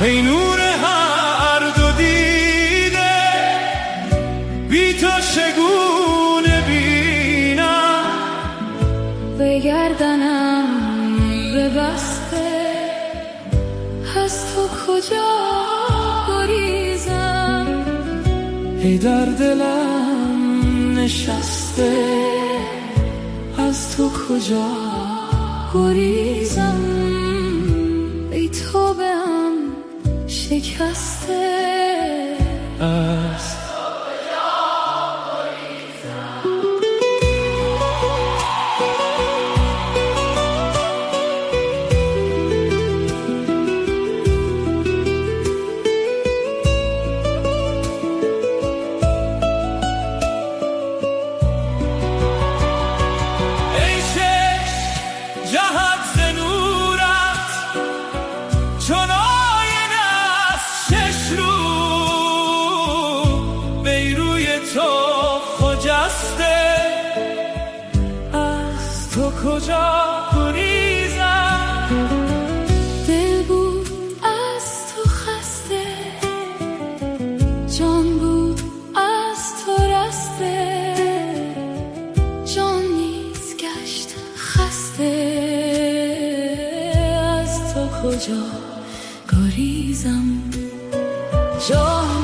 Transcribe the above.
ای نور هر دو دیده، بی تو چگونه بینم؟ به گردنم ببسته، از تو کجا گریزم؟ ای در دلم نشسته، از تو کجا گریزم؟ ای توبه ام شکسته، از جهت ز نورت چون آینه است شش رو، بی روی تو خجسته، از تو کجا گریزم؟ دل بود از تو خسته، جان بود از تو رسته، جان نیز گشت خسته، از تو کجا گریزم؟ جان